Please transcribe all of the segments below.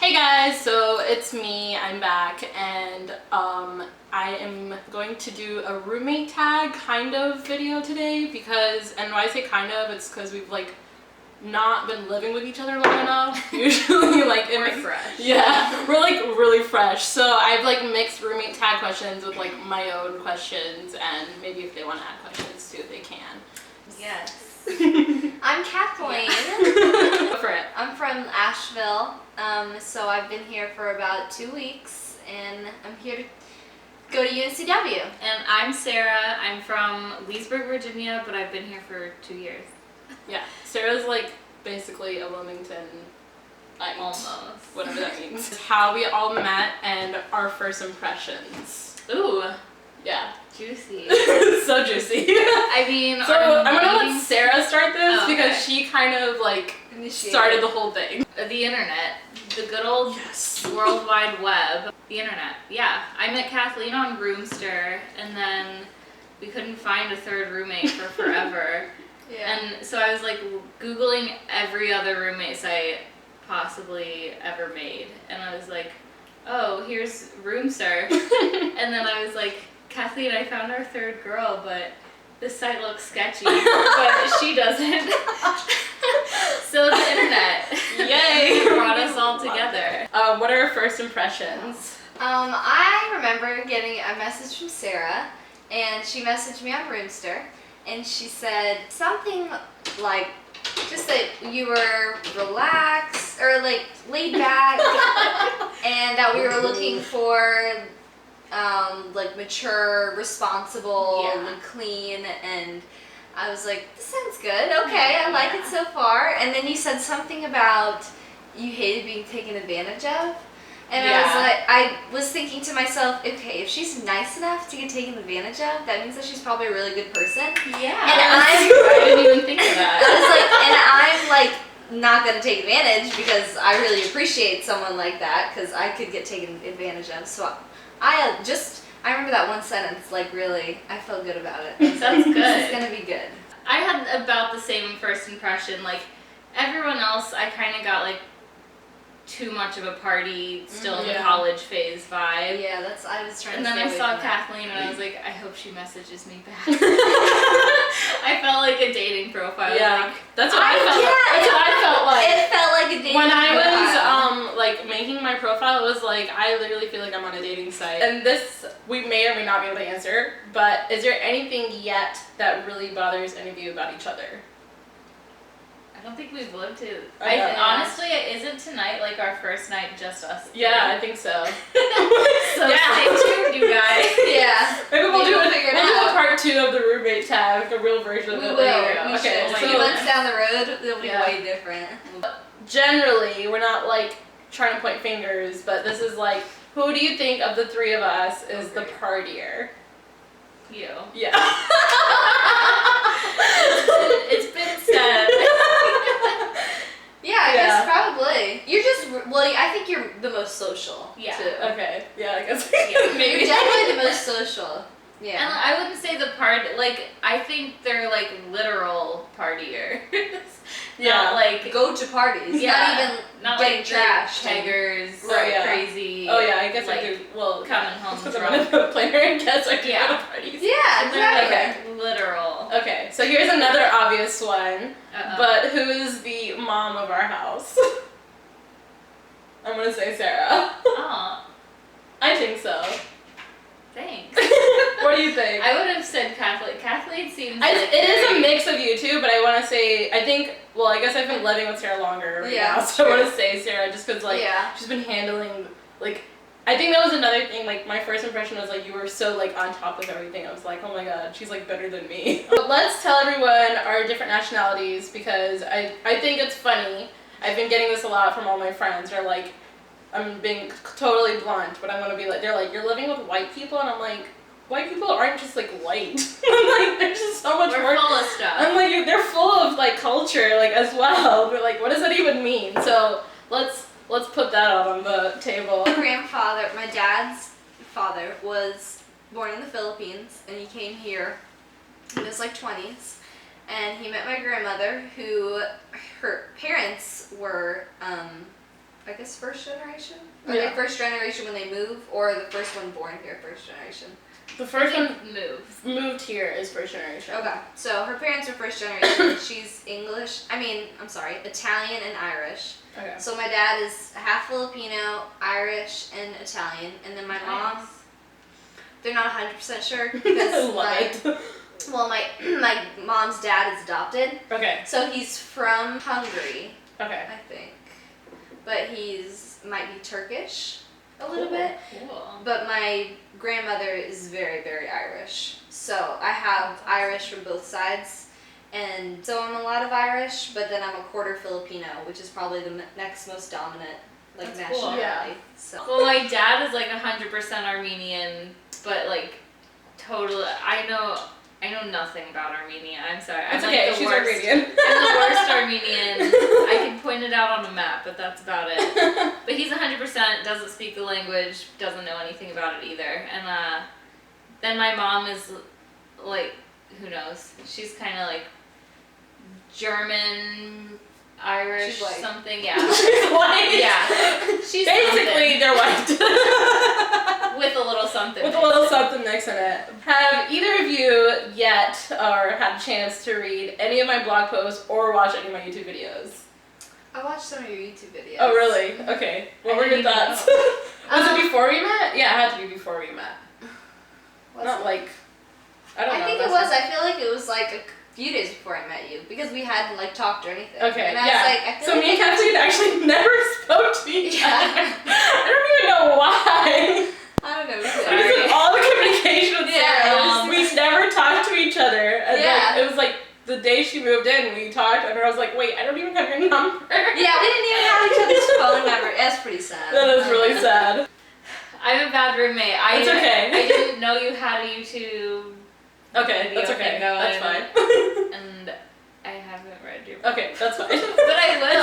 Hey guys, so it's me, I'm back, and I am going to do a roommate tag kind of video today because, and why I say kind of, it's because we've like not been living with each other long enough. Usually like we're fresh. Yeah, we're like really fresh. So I've like mixed roommate tag questions with like my own questions, and maybe if they want to add questions too, they can. Yes. I'm Kathleen. Go for it. I'm from Asheville, so I've been here for about 2 weeks, and I'm here to go to UNCW. And I'm Sarah. I'm from Leesburg, Virginia, but I've been here for 2 years. Yeah, Sarah's like basically a Wilmington. Almost. Whatever that means. How we all met and our first impressions. Ooh, Yeah. juicy. So juicy. I mean, so I'm gonna let Sarah start this because she kind of like started the whole thing. The internet, the good old World Wide Web. The internet, yeah. I met Kathleen on Roomster, and then we couldn't find a third roommate for forever. Yeah. And so I was like Googling every other roommate site possibly ever made, and I was like, oh, here's Roomster. And then I was like, Kathleen, I found our third girl, but this site looks sketchy, but she doesn't. So the internet, Yay! brought us all together. What are our first impressions? I remember getting a message from Sarah, and she messaged me on Roomster, and she said something like, just that you were relaxed, or like laid back, and that we were looking for like mature, responsible, and clean, and I was like, this sounds good, okay, I like it so far. And then you said something about you hated being taken advantage of, and I was thinking to myself, okay, if she's nice enough to get taken advantage of, that means that she's probably a really good person. Yeah. And I didn't even think of that. I was like, and I'm like not gonna take advantage because I really appreciate someone like that, because I could get taken advantage of. So I remember that one sentence, like really, I felt good about it. Sounds good. This is gonna be good. I had about the same first impression. Like everyone else, I kind of got like too much of a party, still in the college phase vibe. Yeah, I was trying and to then stay I away saw from that. Kathleen and I was like, I hope she messages me back. I felt like a dating profile. Yeah, Like, that's what I felt. That's what I felt like. It felt like a dating When I profile. was like making my profile, it was like I literally feel like I'm on a dating site. And this we may or may not be able to answer, but is there anything yet that really bothers any of you about each other? I don't think we've lived to. Okay. Honestly, isn't tonight like our first night just us? Yeah, I think so. So stay tuned, you guys. Yeah. Maybe we'll do figure it we'll do a out. part 2 of the roommate tag, like a real version of We it will. later. We Okay, should. so 2 months down the road, it'll be Yeah. way different. generally, we're not like trying to point fingers, but this is like, who do you think of the 3 of us is the partier? You. Yeah. It's been said. Yeah, I guess probably. You're just, I think you're the most social. Yeah. Too. Okay. Yeah, I guess. Yeah, Maybe. You're definitely the most social. And Yeah. I wouldn't say the like, I think they're like literal partiers. Yeah. Not like Go to parties. Yeah. Not not even like getting trashed. peggers, Right, yeah. crarisy. Oh yeah, I guess like, I do. Well, coming home because I'm drunk. a planner and guess I can Yeah. go to parties. Yeah, They're exactly. like literal. Okay, so here's another obvious one. Uh-oh. But who is the mom of our house? I'm gonna say Sarah. Aw, I think so. thanks. What do you think? I would have said Kathleen. Kathleen seems It is a mix of you two, but I want to say, I think, well, I guess I've been living with Sarah longer right Yeah, now, so I true. want to say Sarah just because, like, she's been handling, like, I think that was another thing, like, my first impression was, like, you were so, like, on top of everything. I was like, oh my god, she's, like, better than me. But let's tell everyone our different nationalities, because I think it's funny. I've been getting this a lot from all my friends. They're like, I'm being totally blunt, but I'm going to be like, they're like, you're living with white people? And I'm like, white people aren't just, like, white. Like, there's just so much We're more. full of stuff. I'm like, they're full of, like, culture, like, as well. But, like, what does that even mean? So, let's put that out on the table. My dad's father, was born in the Philippines, and he came here in his, like, 20s. And he met my grandmother, who, her parents were I guess first generation? Are Yeah. they first generation when they move, or the first one born here first generation? The first one moved here is first generation. Okay, so her parents are first generation. She's Italian and Irish. Okay. So my dad is half Filipino, Irish, and Italian, and then my mom, they're not 100% sure because my mom's dad is adopted. Okay. So he's from Hungary, Okay. I think, but might be Turkish a little bit. Cool. But my grandmother is very, very Irish. So I have Irish from both sides. And so I'm a lot of Irish, but then I'm a quarter Filipino, which is probably the next most dominant nationality. Cool. Yeah. So. Well, my dad is like 100% Armenian, but like totally, I know nothing about Armenia. I'm sorry. It's I'm okay. like the She's worst. Armenian. I'm the worst Armenian. I can point it out on a map, but that's about it. But he's 100%, doesn't speak the language, doesn't know anything about it either. And then my mom is like, who knows? She's kind of like German, Irish, She's white. something. Yeah. She's white. Yeah. She's Basically, they're white. with a little something. With a little something mixed in it. Have either of you yet or had a chance to read any of my blog posts or watch any of my YouTube videos? I watched some of your YouTube videos. Oh, really? Okay. What were your didn't even thoughts? Was it before we met? Yeah, it had to be before we met. Not like, I don't know. I think it was. I feel like it was like a few days before I met you because we hadn't like talked or anything. Okay, and I yeah. was like, I feel So like me and Kathleen actually never spoke to each other. I don't even know why. I don't know. Sorry. Because of all the communication with Sarah, Yeah, we never talked to each other. And Yeah. it was like the day she moved in, we talked, and I was like, wait, I don't even have your number. Yeah, we didn't even have each other's phone number. That's pretty sad. That is really sad. I'm a bad roommate. It's okay. I didn't know you had a YouTube. Okay, that's video okay. thing going, That's fine. And I haven't read your. Okay, that's fine. But I will.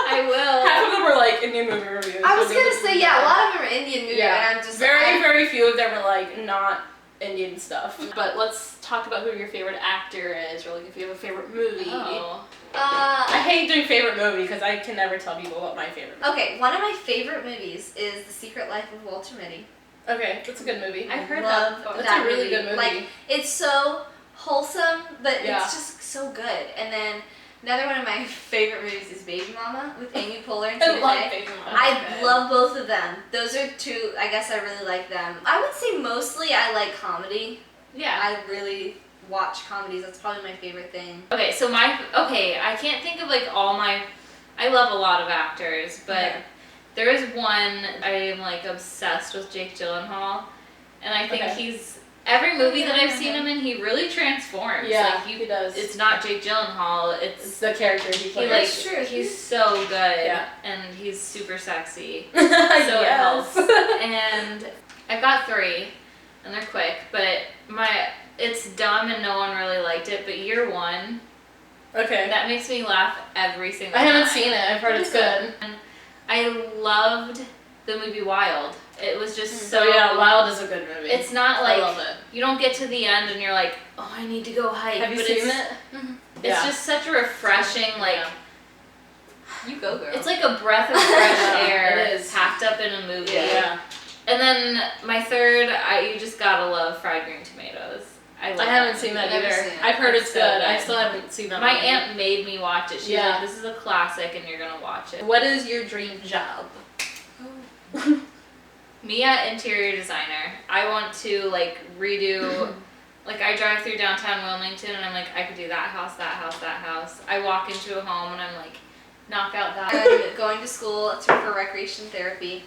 I will. Half of them were like Indian movie reviews. I was so gonna those- say, yeah, a lot of them are Indian movies, and I'm just very few of them are like not Indian stuff. But let's talk about who your favorite actor is, or like if you have a favorite movie. Oh. I hate doing favorite movie because I can never tell people what my favorite movie. Okay, one of my favorite movies is The Secret Life of Walter Mitty. Okay, that's a good movie. I've heard Love that. That's that a really good movie. Like, it's so wholesome, but Yeah. it's just so good. And then another one of my favorite movies is Baby Mama with Amy Poehler and I Tina love Fey. Baby Mama. I love both of them. Those are two, I guess I really like them. I would say mostly I like comedy. Yeah. I really watch comedies. That's probably my favorite thing. Okay, so I can't think of like all my. I love a lot of actors, but Okay. there is one I am like obsessed with, Jake Gyllenhaal, and I think Okay. he's every movie that I've seen Yeah. him in, he really transforms. Yeah, like, he does. It's not Jake Gyllenhaal. It's It's the character he he plays. like That's true. he's so good, Yeah. and he's super sexy. So It helps. And I've got 3, and they're quick, but it's dumb and no one really liked it, but Year One, Okay. that makes me laugh every single I time. haven't seen it. I've heard it's good. And I loved the movie Wild. It was just So yeah, Wild is a good movie. It's not I like love it. you don't get to the end and you're like, oh, I need to go hike. Have you but seen it's, it? It's Yeah. just such a refreshing, like, Yeah. You go, girl. it's like a breath of fresh Yeah, air it is. packed up in a movie. Yeah. And then my third, you just gotta love fried green tomatoes. I haven't seen that I've never either. seen it. I've heard it's It's so good. good. I still haven't seen that. My movie. aunt made me watch it. She's Yeah. like, this is a classic and you're gonna watch it. What is your dream job? Mia, interior designer. I want to like redo, like I drive through downtown Wilmington and I'm like, I could do that house, that house, that house. I walk into a home and I'm like, knock out that. I'm going to school for recreation therapy,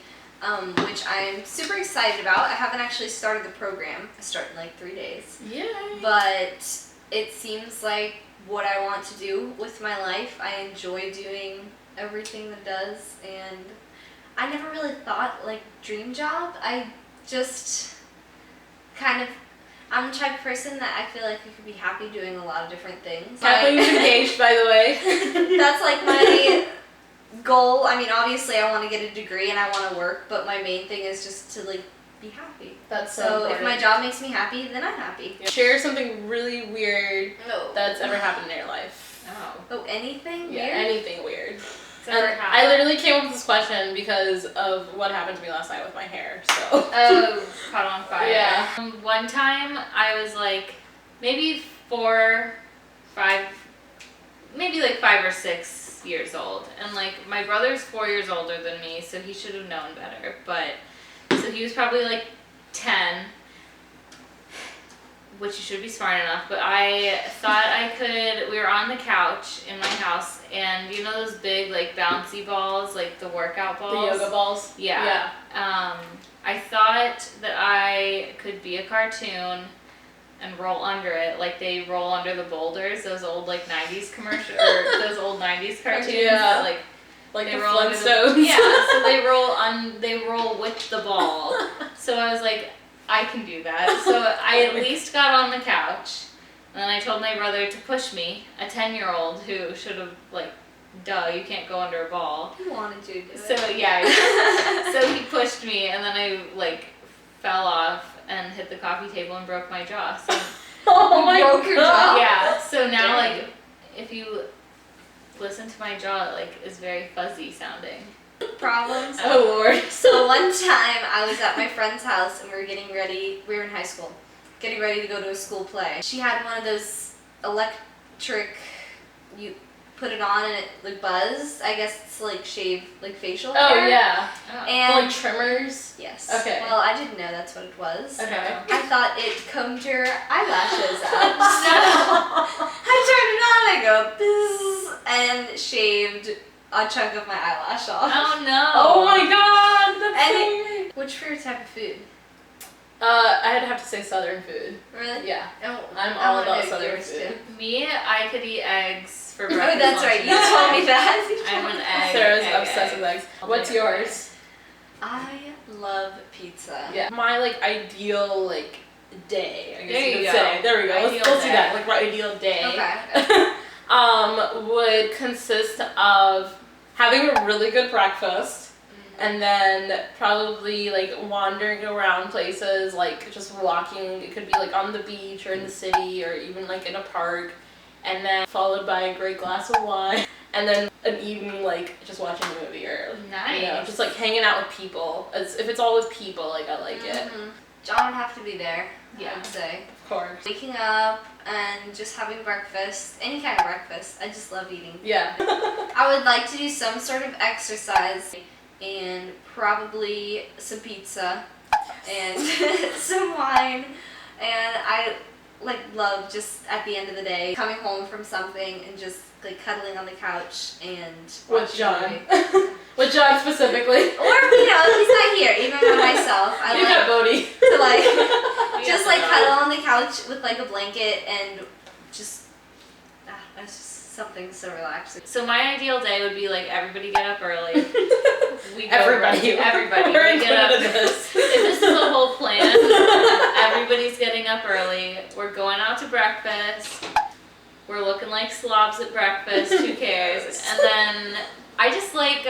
which I'm super excited about. I haven't actually started the program. I start in like 3 days. Yay. But it seems like what I want to do with my life. I enjoy doing everything that does, and I never really thought like dream job. I just kind of, I'm the type of person that I feel like I could be happy doing a lot of different things. Kathleen's engaged, by the way. That's like my goal. I mean, obviously I want to get a degree and I want to work, but my main thing is just to like be happy. That's so So if important. my job makes me happy, then I'm happy. Share something really weird No. that's ever happened in your life. Oh. Oh, anything Yeah, weird? anything weird. And I literally came up with this question because of what happened to me last night with my hair, so. Oh, caught on fire. Yeah. One time I was like, maybe 4, 5, maybe like 5 or 6 years old. And like, my brother's 4 years older than me, so he should have known better. But, so he was probably like 10. Which you should be smart enough, but I thought I could, we were on the couch in my house, and you know those big like bouncy balls, like the workout balls? The yoga balls? Yeah. I thought that I could be a cartoon and roll under it, like they roll under the boulders, those old like 90s commercial, or those old 90s cartoons that like the roll under Flintstones. yeah, so they roll with the ball. So I was like, I can do that. So I at least got on the couch, and then I told my brother to push me, a 10-year-old who should have, like, duh, you can't go under a ball. He wanted to do it. So, yeah, so he pushed me, and then I, like, fell off and hit the coffee table and broke my jaw. So, Oh my broke your god. jaw? yeah, so now, Dang. like, if you listen to my jaw, it, like, is very fuzzy sounding. Problems. Oh lord. So one time I was at my friend's house and we were getting ready, we were in high school, getting ready to go to a school play. She had one of those electric, you put it on and it like buzzed. I guess it's like shave, like facial hair. Oh yeah. And Like trimmers? yes. Okay. Well, I didn't know that's what it was. Okay. I thought it combed your eyelashes out. So I turned it on, I go, bzz, and shaved a chunk of my eyelash off. Oh, no. Oh my god, that's And so weird. What's your favorite type of food? I'd have to say southern food. Really? Yeah. Oh, I'm I all wanna about know southern yours, food. too. Me, I could eat eggs for breakfast. Oh, that's lunch, right. and You told me dinner. that. I'm an egg. Sarah's egg, obsessed egg. with eggs. I'll What's take yours? I love pizza. Yeah. My like ideal like day, I guess There you you could go. say. There we go. Ideal Let's do day. that. Like my ideal day. Okay. Would consist of having a really good breakfast, and then probably like wandering around places, like just walking. It could be like on the beach or in the city or even like in a park, and then followed by a great glass of wine, and then an evening like just watching a movie or Nice. you know, just like hanging out with people. If it's all with people, like I like it. Mhm. John would have to be there, Yeah. I would say. Of course. Waking up and just having breakfast, any kind of breakfast. I just love eating. Yeah. I would like to do some sort of exercise and probably some pizza and some wine. And I like love just at the end of the day coming home from something and just like cuddling on the couch and With watching a John. movie. With John specifically. Or you know, if he's not here, even by myself. I You got like Bodhi. to like You just got like the cuddle dog. on the couch with like a blanket and just that's just something so relaxing. So my ideal day would be like everybody get up early. We go Everybody. Everybody. We're We get up. included in this. If this is the whole plan, everybody's getting up early. We're going out to breakfast. We're looking like slobs at breakfast. Who cares? And then I just like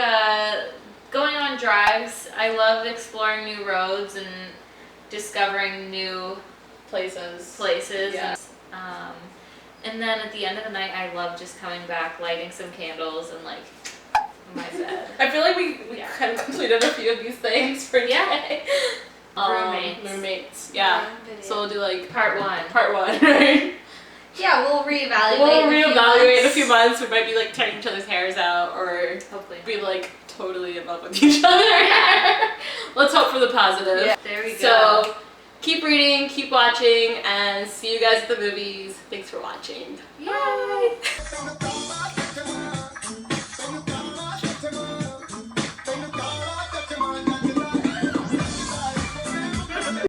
going on drives. I love exploring new roads and discovering new Places. places. And then at the end of the night, I love just coming back, lighting some candles, and like in my bed. I feel like we Yeah. kind of completed a few of these things for Yeah. today. Roommates. Roommates. Yeah. So we'll do like Part 1. part 1, right? Yeah, we'll reevaluate. We'll in a few reevaluate in a months. few months. We might be like tearing each other's hairs out or Hopefully. be like totally in love with each other. Yeah. Let's hope for the positive. Yeah. There we go. So keep reading, keep watching, and see you guys at the movies. Thanks for watching. Yay!